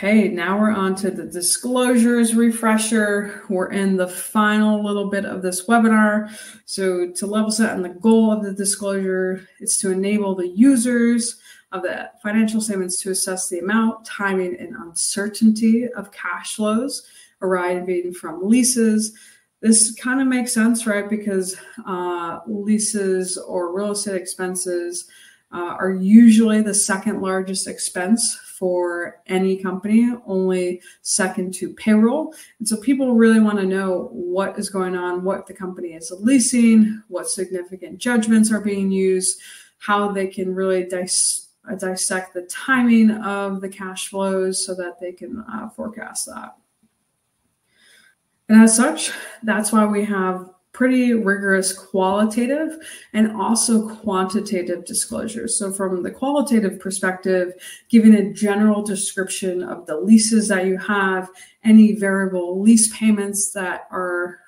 Okay, now we're on to the disclosures refresher. We're in the final little bit of this webinar. So to level set on the goal of the disclosure, it's to enable the users of the financial statements to assess the amount, timing, and uncertainty of cash flows arriving from leases. This kind of makes sense, right? Because leases or real estate expenses are usually the second largest expense for any company, only second to payroll. And so people really want to know what is going on, what the company is leasing, what significant judgments are being used, how they can really dissect the timing of the cash flows so that they can forecast that. And as such, that's why we have pretty rigorous qualitative and also quantitative disclosures. So from the qualitative perspective, giving a general description of the leases that you have, any variable lease payments that are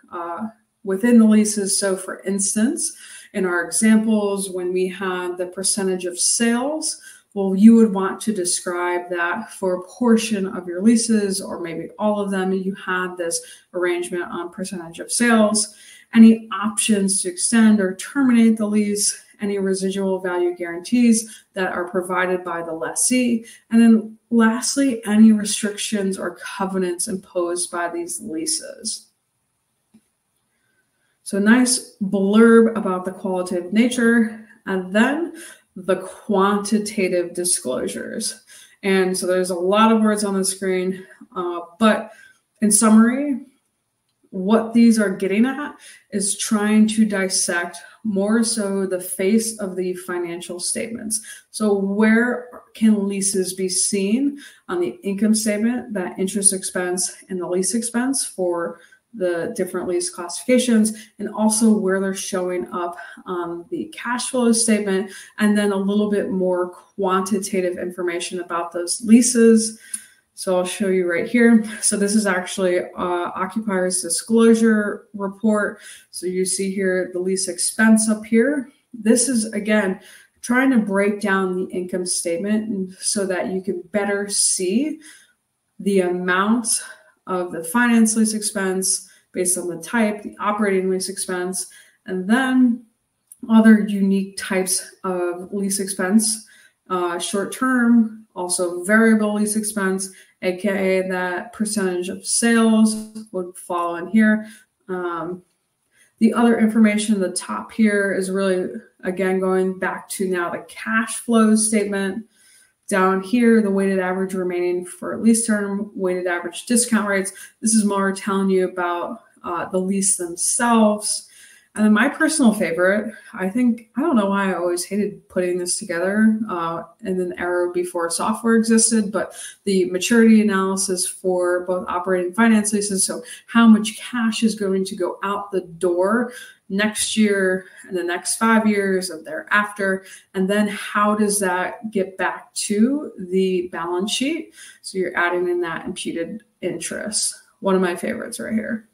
within the leases. So for instance, in our examples, when we had the percentage of sales, well, you would want to describe that for a portion of your leases, or maybe all of them, you had this arrangement on percentage of sales, any options to extend or terminate the lease, any residual value guarantees that are provided by the lessee, and then lastly, any restrictions or covenants imposed by these leases. So nice blurb about the qualitative nature, and then the quantitative disclosures. And so there's a lot of words on the screen, but in summary, what these are getting at is trying to dissect more so the face of the financial statements. So where can leases be seen on the income statement, that interest expense and the lease expense for the different lease classifications, and also where they're showing up on the cash flow statement, and then a little bit more quantitative information about those leases. So I'll show you right here. So this is actually Occupier's disclosure report. So you see here the lease expense up here. This is, again, trying to break down the income statement so that you can better see the amount of the finance lease expense based on the type, the operating lease expense, and then other unique types of lease expense, short-term, also variable lease expense, aka that percentage of sales would fall in here. The other information at the top here is really, again, going back to now the cash flow statement. Down here, the weighted average remaining for lease term, weighted average discount rates. This is more telling you about the lease themselves. And then my personal favorite, I don't know why I always hated putting this together in an era before software existed, but the maturity analysis for both operating finance leases. So how much cash is going to go out the door next year and the next 5 years and thereafter, and then how does that get back to the balance sheet? So you're adding in that imputed interest. One of my favorites right here.